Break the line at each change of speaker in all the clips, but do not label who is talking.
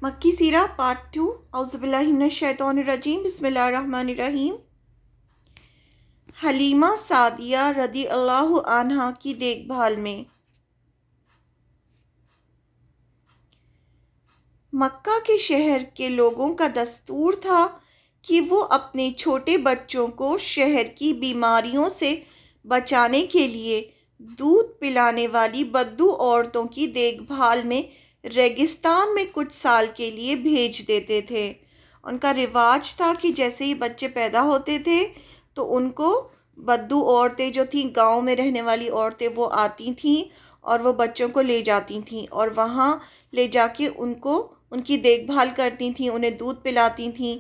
مکی سیرہ پارٹ 2 اعوذ باللہ من الشیطان الرجیم بسم اللہ الرحمن الرحیم۔ حلیمہ سعدیہ رضی اللہ عنہا کی دیکھ بھال میں۔ مکہ کے شہر کے لوگوں کا دستور تھا کہ وہ اپنے چھوٹے بچوں کو شہر کی بیماریوں سے بچانے کے لیے دودھ پلانے والی بدو عورتوں کی دیکھ بھال میں ریگستان میں کچھ سال کے لیے بھیج دیتے تھے۔ ان کا رواج تھا کہ جیسے ہی بچے پیدا ہوتے تھے تو ان کو بدو عورتیں جو تھیں، گاؤں میں رہنے والی عورتیں، وہ آتی تھیں اور وہ بچوں کو لے جاتی تھیں اور وہاں لے جا کے ان کی دیکھ بھال کرتی تھیں، انہیں دودھ پلاتی تھیں۔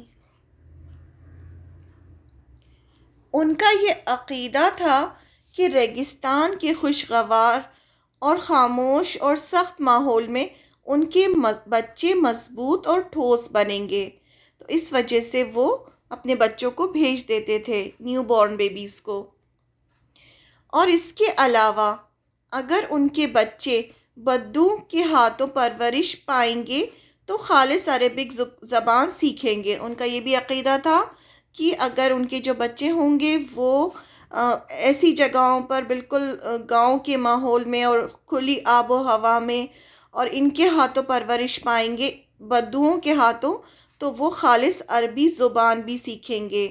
ان کا یہ عقیدہ تھا کہ ریگستان کے خوشگوار اور خاموش اور سخت ماحول میں ان کے بچے مضبوط اور ٹھوس بنیں گے، تو اس وجہ سے وہ اپنے بچوں کو بھیج دیتے تھے، نیو بورن بیبیز کو۔ اور اس کے علاوہ اگر ان کے بچے بدو کے ہاتھوں پرورش پائیں گے تو خالص عربک زبان سیکھیں گے۔ ان کا یہ بھی عقیدہ تھا کہ اگر ان کے جو بچے ہوں گے وہ ایسی جگہوں پر بالکل گاؤں کے ماحول میں اور کھلی آب و ہوا میں اور ان کے ہاتھوں پرورش پائیں گے، بدوؤں کے ہاتھوں، تو وہ خالص عربی زبان بھی سیکھیں گے۔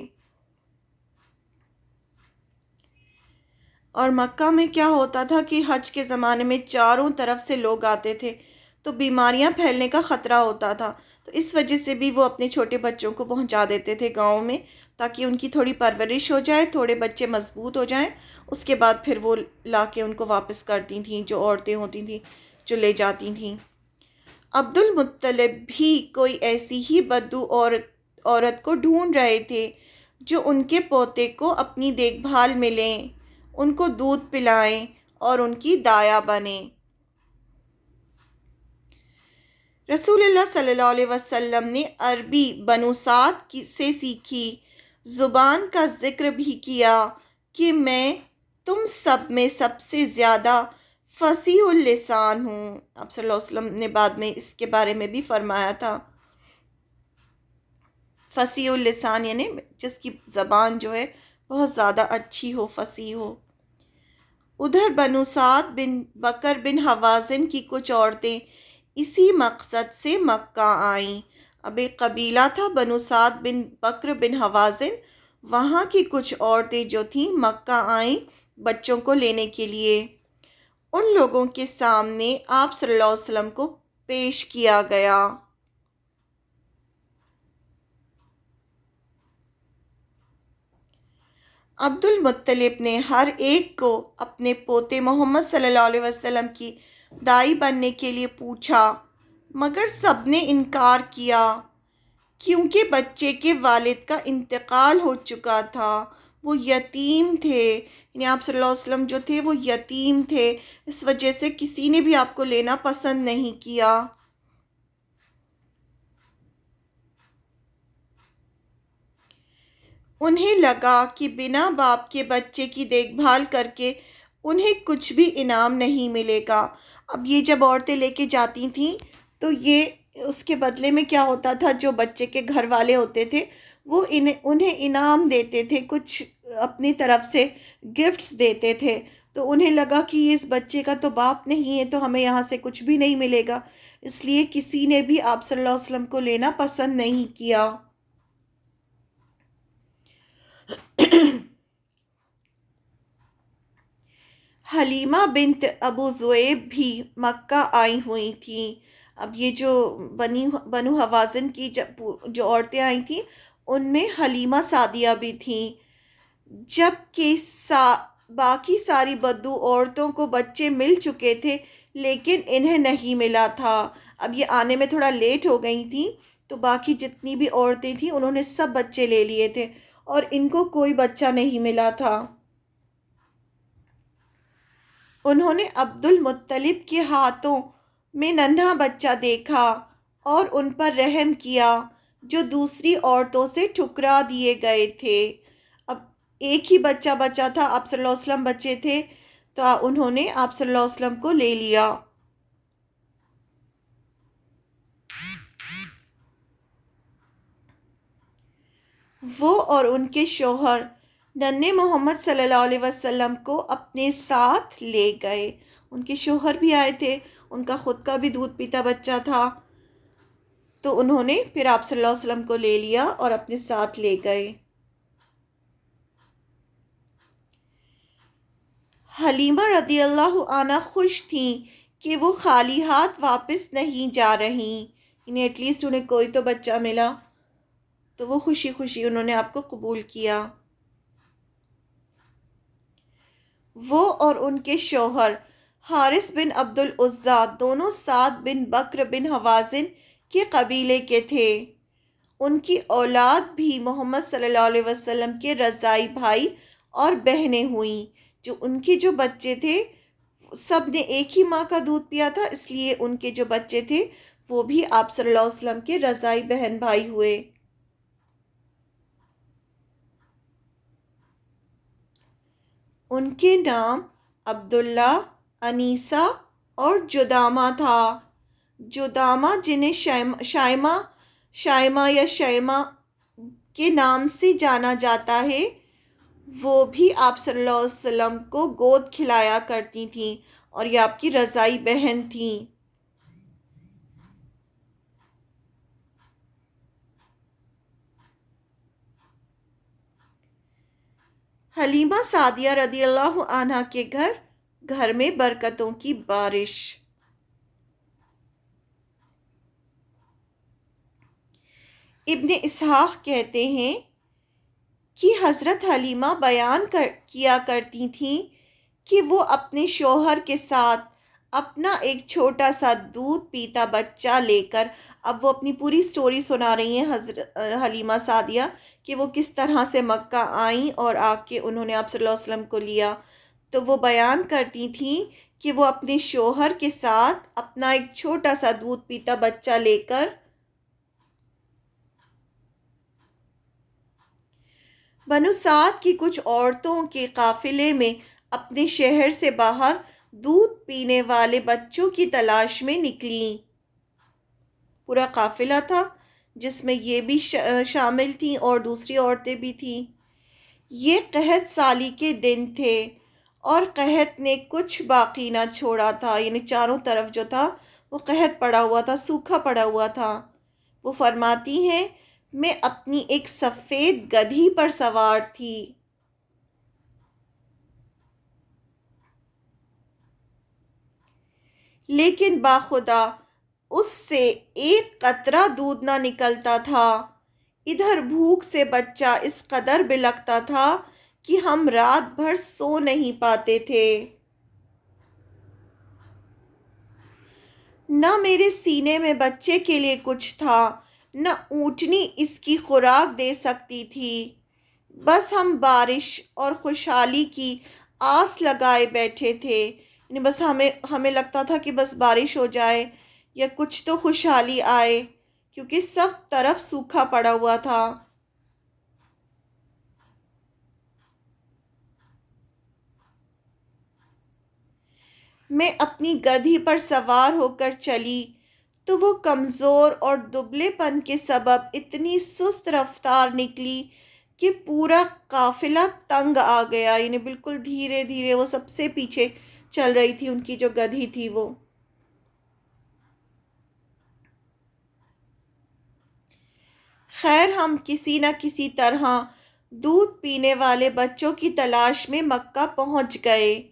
اور مکہ میں کیا ہوتا تھا کہ حج کے زمانے میں چاروں طرف سے لوگ آتے تھے تو بیماریاں پھیلنے کا خطرہ ہوتا تھا، تو اس وجہ سے بھی وہ اپنے چھوٹے بچوں کو پہنچا دیتے تھے گاؤں میں تاکہ ان کی تھوڑی پرورش ہو جائے، تھوڑے بچے مضبوط ہو جائیں، اس کے بعد پھر وہ لا کے ان کو واپس کرتی تھیں، جو عورتیں ہوتی تھیں جو لے جاتی تھیں۔ عبد المطلب بھی کوئی ایسی ہی بدو عورت کو ڈھونڈ رہے تھے جو ان کے پوتے کو اپنی دیکھ بھال میں لیں، ان کو دودھ پلائیں اور ان کی دایا بنیں۔ رسول اللہ صلی اللہ علیہ وسلم نے عربی بنو سعد سے سیکھی زبان کا ذکر بھی کیا کہ میں تم سب میں سب سے زیادہ فصیح اللسان ہوں۔ آپ صلی اللہ علیہ وسلم نے بعد میں اس کے بارے میں بھی فرمایا تھا، فصیح اللسان یعنی جس کی زبان جو ہے بہت زیادہ اچھی ہو، فصیح ہو۔ ادھر بنو سعد بن بکر بن حوازن کی کچھ عورتیں اسی مقصد سے مکہ آئیں۔ اب ایک قبیلہ تھا بنو سعد بن بکر بن حوازن، وہاں کی کچھ عورتیں جو تھیں مکہ آئیں بچوں کو لینے کے لیے۔ ان لوگوں کے سامنے آپ صلی اللہ علیہ وسلم کو پیش کیا گیا۔ عبد المطلب نے ہر ایک کو اپنے پوتے محمد صلی اللہ علیہ وسلم کی دائی بننے کے لیے پوچھا، مگر سب نے انکار کیا کیونکہ بچے کے والد کا انتقال ہو چکا تھا، وہ یتیم تھے، یعنی آپ صلی اللہ علیہ وسلم جو تھے وہ یتیم تھے، اس وجہ سے کسی نے بھی آپ کو لینا پسند نہیں کیا۔ انہیں لگا کہ بنا باپ کے بچے کی دیکھ بھال کر کے انہیں کچھ بھی انعام نہیں ملے گا۔ اب یہ جب عورتیں لے کے جاتی تھیں تو یہ اس کے بدلے میں کیا ہوتا تھا، جو بچے کے گھر والے ہوتے تھے وہ انہیں انعام دیتے تھے، کچھ اپنی طرف سے گفٹس دیتے تھے، تو انہیں لگا کہ اس بچے کا تو باپ نہیں ہے تو ہمیں یہاں سے کچھ بھی نہیں ملے گا، اس لیے کسی نے بھی آپ صلی اللہ علیہ وسلم کو لینا پسند نہیں کیا۔ حلیمہ بنت ابو ذؤیب بھی مکہ آئی ہوئی تھیں۔ اب یہ جو بنو حوازن کی جو عورتیں آئی تھیں ان میں حلیمہ سعدیہ بھی تھیں، جبکہ باقی ساری بدو عورتوں کو بچے مل چکے تھے لیکن انہیں نہیں ملا تھا۔ اب یہ آنے میں تھوڑا لیٹ ہو گئی تھیں تو باقی جتنی بھی عورتیں تھیں انہوں نے سب بچے لے لیے تھے اور ان کو کوئی بچہ نہیں ملا تھا۔ انہوں نے عبد المطلب کے ہاتھوں میں ننھا بچہ دیکھا اور ان پر رحم کیا جو دوسری عورتوں سے ٹھکرا دیے گئے تھے۔ اب ایک ہی بچہ بچا تھا، آپ صلی اللہ علیہ وسلم بچے تھے تو انہوں نے آپ صلی اللہ علیہ وسلم کو لے لیا۔ وہ اور ان کے شوہر ننھے محمد صلی اللہ علیہ وسلم کو اپنے ساتھ لے گئے۔ ان کے شوہر بھی آئے تھے، ان کا خود کا بھی دودھ پیتا بچہ تھا، تو انہوں نے پھر آپ صلی اللہ علیہ وسلم کو لے لیا اور اپنے ساتھ لے گئے۔ حلیمہ رضی اللہ عنہ خوش تھیں کہ وہ خالی ہاتھ واپس نہیں جا رہیں، یعنی ایٹ لیسٹ انہیں کوئی تو بچہ ملا، تو وہ خوشی خوشی انہوں نے آپ کو قبول کیا۔ وہ اور ان کے شوہر حارث بن عبد العزیٰ دونوں سعد بن بکر بن حوازن کے قبیلے کے تھے۔ ان کی اولاد بھی محمد صلی اللہ علیہ وسلم کے رضاعی بھائی اور بہنیں ہوئیں۔ ان کے جو بچے تھے سب نے ایک ہی ماں کا دودھ پیا تھا، اس لیے ان کے جو بچے تھے وہ بھی آپ صلی اللہ علیہ وسلم کے رضاعی بہن بھائی ہوئے۔ ان کے نام عبداللہ، انیسہ اور جدامہ تھا۔ جدامہ جنہیں شائمہ یا شیمہ کے نام سے جانا جاتا ہے، وہ بھی آپ صلی اللہ علیہ وسلم کو گود کھلایا کرتی تھیں اور یہ آپ کی رضاعی بہن تھیں۔ حلیمہ سعدیہ رضی اللہ عنہا کے گھر میں برکتوں کی بارش۔ ابن اسحاق کہتے ہیں کہ حضرت حلیمہ بیان کیا کرتی تھیں کہ وہ اپنے شوہر کے ساتھ اپنا ایک چھوٹا سا دودھ پیتا بچہ لے کر، اب وہ اپنی پوری سٹوری سنا رہی ہیں حضرت حلیمہ سعدیہ کہ وہ کس طرح سے مکہ آئیں اور آ کے انہوں نے آپ صلی اللہ علیہ وسلم کو لیا، تو وہ بیان کرتی تھیں کہ وہ اپنے شوہر کے ساتھ اپنا ایک چھوٹا سا دودھ پیتا بچہ لے کر بنو سعد کی کچھ عورتوں کے قافلے میں اپنے شہر سے باہر دودھ پینے والے بچوں کی تلاش میں نکلیں۔ پورا قافلہ تھا جس میں یہ بھی شامل تھیں اور دوسری عورتیں بھی تھیں۔ یہ قحط سالی کے دن تھے اور قحط نے کچھ باقی نہ چھوڑا تھا، یعنی چاروں طرف جو تھا وہ قحط پڑا ہوا تھا، سوکھا پڑا ہوا تھا۔ وہ فرماتی ہیں میں اپنی ایک سفید گدھی پر سوار تھی۔ لیکن باخدا اس سے ایک قطرہ دودھ نہ نکلتا تھا۔ ادھر بھوک سے بچہ اس قدر بلکتا تھا کہ ہم رات بھر سو نہیں پاتے تھے۔ نہ میرے سینے میں بچے کے لیے کچھ تھا، نہ اونٹنی اس کی خوراک دے سکتی تھی۔ بس ہم بارش اور خوشحالی کی آس لگائے بیٹھے تھے، یعنی بس ہمیں لگتا تھا کہ بس بارش ہو جائے یا کچھ تو خوشحالی آئے، کیونکہ سب طرف سوکھا پڑا ہوا تھا۔ میں اپنی گدھی پر سوار ہو کر چلی تو وہ کمزور اور دبلے پن کے سبب اتنی سست رفتار نکلی کہ پورا قافلہ تنگ آ گیا، یعنی بالکل دھیرے دھیرے وہ سب سے پیچھے چل رہی تھی، ان کی جو گدھی تھی وہ۔ خیر ہم کسی نہ کسی طرح دودھ پینے والے بچوں کی تلاش میں مکہ پہنچ گئے۔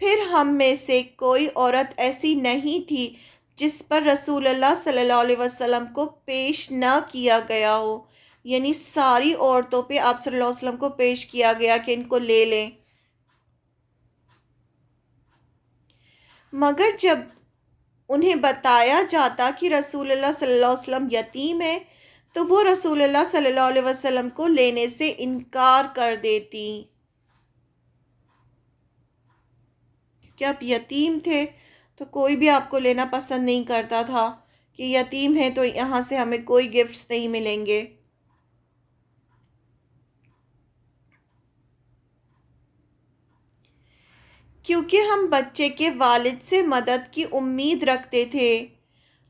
پھر ہم میں سے کوئی عورت ایسی نہیں تھی جس پر رسول اللہ صلی اللہ علیہ وسلم کو پیش نہ کیا گیا ہو، یعنی ساری عورتوں پہ آپ صلی اللہ علیہ وسلم کو پیش کیا گیا کہ ان کو لے لیں۔ مگر جب انہیں بتایا جاتا کہ رسول اللہ صلی اللہ علیہ وسلم یتیم ہے تو وہ رسول اللہ صلی اللہ علیہ وسلم کو لینے سے انکار کر دیتی، کہ آپ یتیم تھے تو کوئی بھی آپ کو لینا پسند نہیں کرتا تھا کہ یتیم ہے تو یہاں سے ہمیں کوئی گفٹس نہیں ملیں گے۔ کیونکہ ہم بچے کے والد سے مدد کی امید رکھتے تھے،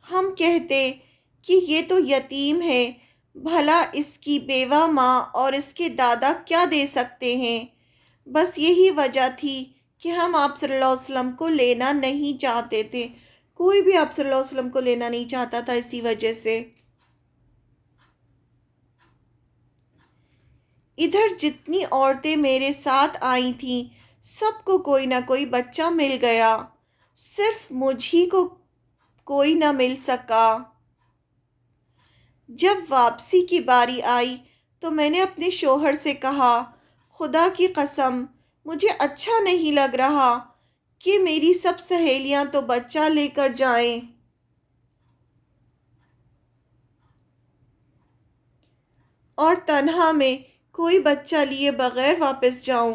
ہم کہتے کہ یہ تو یتیم ہے، بھلا اس کی بیوہ ماں اور اس کے دادا کیا دے سکتے ہیں؟ بس یہی وجہ تھی کہ ہم آپ صلی اللہ علیہ وسلم کو لینا نہیں چاہتے تھے۔ کوئی بھی آپ صلی اللہ علیہ وسلم کو لینا نہیں چاہتا تھا اسی وجہ سے۔ ادھر جتنی عورتیں میرے ساتھ آئی تھیں سب کو کوئی نہ کوئی بچہ مل گیا، صرف مجھ ہی کو کوئی نہ مل سکا۔ جب واپسی کی باری آئی تو میں نے اپنے شوہر سے کہا، خدا کی قسم مجھے اچھا نہیں لگ رہا کہ میری سب سہیلیاں تو بچہ لے کر جائیں اور تنہا میں کوئی بچہ لیے بغیر واپس جاؤں۔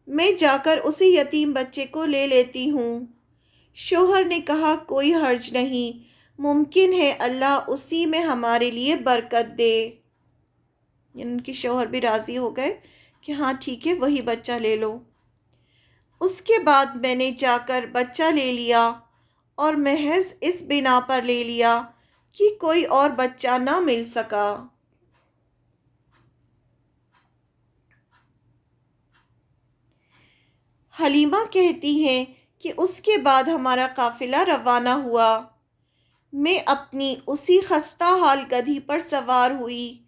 میں جا کر اسی یتیم بچے کو لے لیتی ہوں۔ شوہر نے کہا، کوئی حرج نہیں، ممکن ہے اللہ اسی میں ہمارے لیے برکت دے۔ یعنی ان کے شوہر بھی راضی ہو گئے کہ ہاں ٹھیک ہے وہی بچہ لے لو۔ اس کے بعد میں نے جا کر بچہ لے لیا اور محض اس بنا پر لے لیا کہ کوئی اور بچہ نہ مل سکا۔ حلیمہ کہتی ہیں کہ اس کے بعد ہمارا قافلہ روانہ ہوا۔ میں اپنی اسی خستہ حال گدھی پر سوار ہوئی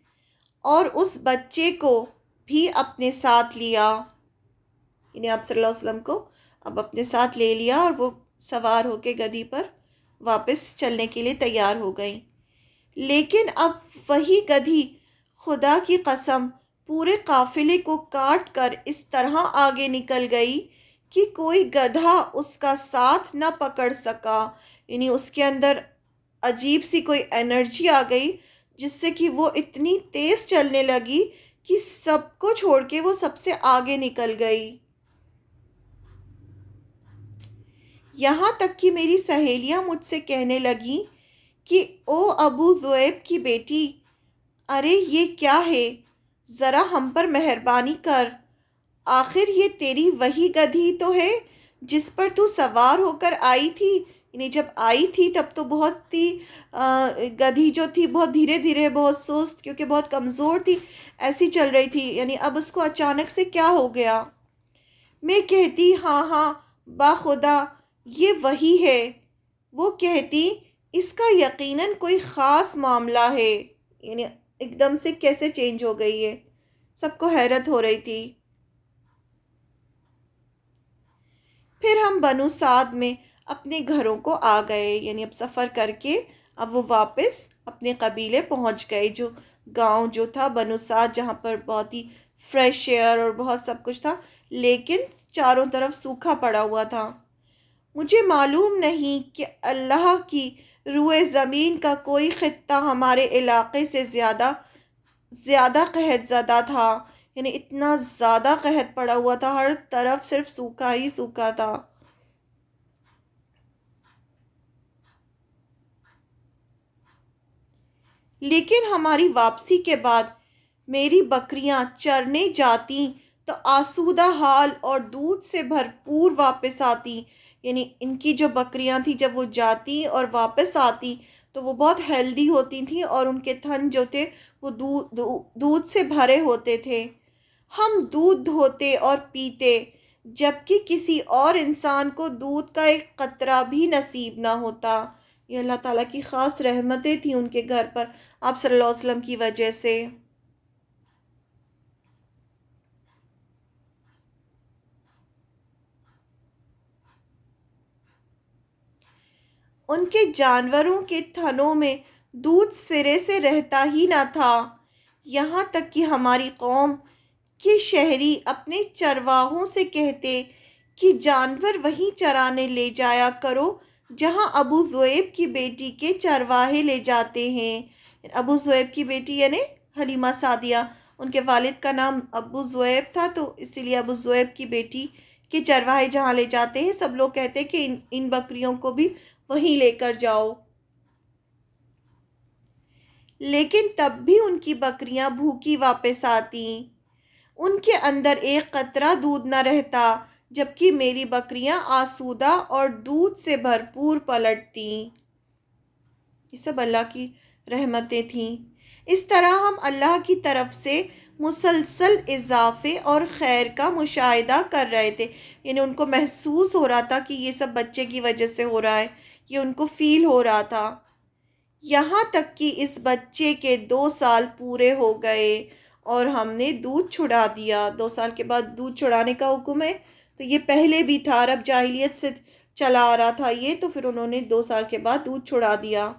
اور اس بچے کو بھی اپنے ساتھ لیا۔ یعنی آپ صلی اللہ علیہ وسلم کو اب اپنے ساتھ لے لیا اور وہ سوار ہو کے گدھی پر واپس چلنے کے لیے تیار ہو گئیں۔ لیکن اب وہی گدھی خدا کی قسم پورے قافلے کو کاٹ کر اس طرح آگے نکل گئی کہ کوئی گدھا اس کا ساتھ نہ پکڑ سکا۔ یعنی اس کے اندر عجیب سی کوئی انرجی آ گئی جس سے کہ وہ اتنی تیز چلنے لگی کہ سب کو چھوڑ کے وہ سب سے آگے نکل گئی۔ یہاں تک کہ میری سہیلیاں مجھ سے کہنے لگیں کہ او ابو ذؤیب کی بیٹی، ارے یہ کیا ہے، ذرا ہم پر مہربانی کر، آخر یہ تیری وہی گدھی تو ہے جس پر تو سوار ہو کر آئی تھی۔ یعنی جب آئی تھی تب تو بہت ہی گدھی جو تھی بہت دھیرے دھیرے، بہت سست، کیونکہ بہت کمزور تھی، ایسی چل رہی تھی۔ یعنی اب اس کو اچانک سے کیا ہو گیا؟ میں کہتی، ہاں ہاں باخدا یہ وہی ہے۔ وہ کہتی، اس کا یقیناً کوئی خاص معاملہ ہے۔ یعنی ایک دم سے کیسے چینج ہو گئی ہے، سب کو حیرت ہو رہی تھی۔ پھر ہم بنو سعد میں اپنے گھروں کو آ گئے۔ یعنی اب سفر کر کے اب وہ واپس اپنے قبیلے پہنچ گئے، جو گاؤں جو تھا بنو سعد، جہاں پر بہت ہی فریش ایئر اور بہت سب کچھ تھا، لیکن چاروں طرف سوکھا پڑا ہوا تھا۔ مجھے معلوم نہیں کہ اللہ کی روئے زمین کا کوئی خطہ ہمارے علاقے سے زیادہ قحط زدہ تھا۔ یعنی اتنا زیادہ قحط پڑا ہوا تھا، ہر طرف صرف سوکھا ہی سوکھا تھا۔ لیکن ہماری واپسی کے بعد میری بکریاں چرنے جاتی تو آسودہ حال اور دودھ سے بھرپور واپس آتی۔ یعنی ان کی جو بکریاں تھیں جب وہ جاتی اور واپس آتی تو وہ بہت ہیلدی ہوتی تھیں اور ان کے تھن جو تھے وہ دودھ سے بھرے ہوتے تھے۔ ہم دودھ دھوتے اور پیتے جبکہ کسی اور انسان کو دودھ کا ایک قطرہ بھی نصیب نہ ہوتا۔ یہ اللہ تعالیٰ کی خاص رحمتیں تھیں ان کے گھر پر آپ صلی اللہ علیہ وسلم کی وجہ سے۔ ان کے جانوروں کے تھنوں میں دودھ سرے سے رہتا ہی نہ تھا، یہاں تک کہ ہماری قوم کے شہری اپنے چرواہوں سے کہتے کہ جانور وہیں چرانے لے جایا کرو جہاں ابو ذؤیب کی بیٹی کے چرواہے لے جاتے ہیں۔ ابو ذؤیب کی بیٹی یعنی حلیمہ سعدیہ، ان کے والد کا نام ابو ذؤیب تھا، تو اسی لیے ابو ذؤیب کی بیٹی کے چرواہے جہاں لے جاتے ہیں سب لوگ کہتے ہیں کہ ان بکریوں کو بھی وہیں لے کر جاؤ۔ لیکن تب بھی ان کی بکریاں بھوکی واپس آتیں، ان کے اندر ایک قطرہ دودھ نہ رہتا، جبکہ میری بکریاں آسودہ اور دودھ سے بھرپور پلٹتیں۔ یہ سب اللہ کی رحمتیں تھیں۔ اس طرح ہم اللہ کی طرف سے مسلسل اضافے اور خیر کا مشاہدہ کر رہے تھے، یعنی ان کو محسوس ہو رہا تھا کہ یہ سب بچے کی وجہ سے ہو رہا ہے، یہ ان کو فیل ہو رہا تھا، یہاں تک کہ اس بچے کے 2 سال پورے ہو گئے اور ہم نے دودھ چھڑا دیا۔ 2 سال کے بعد دودھ چھڑانے کا حکم ہے، تو یہ پہلے بھی تھا، عرب جاہلیت سے چلا آ رہا تھا یہ، تو پھر انہوں نے 2 سال کے بعد دودھ چھڑا دیا۔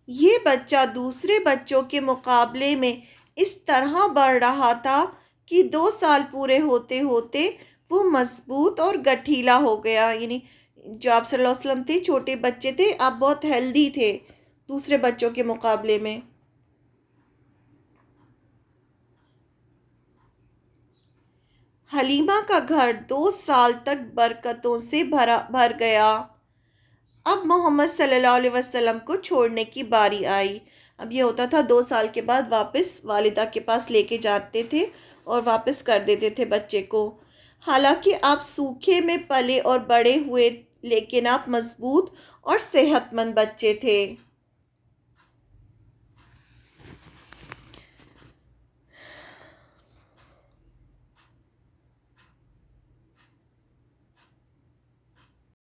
یہ بچہ دوسرے بچوں کے مقابلے میں اس طرح بڑھ رہا تھا کہ 2 سال پورے ہوتے ہوتے وہ مضبوط اور گٹھیلا ہو گیا، یعنی جو آپ صلی اللہ علیہ وسلم تھے، چھوٹے بچے تھے، آپ بہت ہیلدی تھے دوسرے بچوں کے مقابلے میں۔ حلیمہ کا گھر 2 سال تک برکتوں سے بھر گیا۔ اب محمد صلی اللہ علیہ وسلم کو چھوڑنے کی باری آئی۔ اب یہ ہوتا تھا 2 سال کے بعد واپس والدہ کے پاس لے کے جاتے تھے اور واپس کر دیتے تھے بچے کو۔ حالانکہ آپ سوکھے میں پلے اور بڑے ہوئے، لیکن آپ مضبوط اور صحت مند بچے تھے۔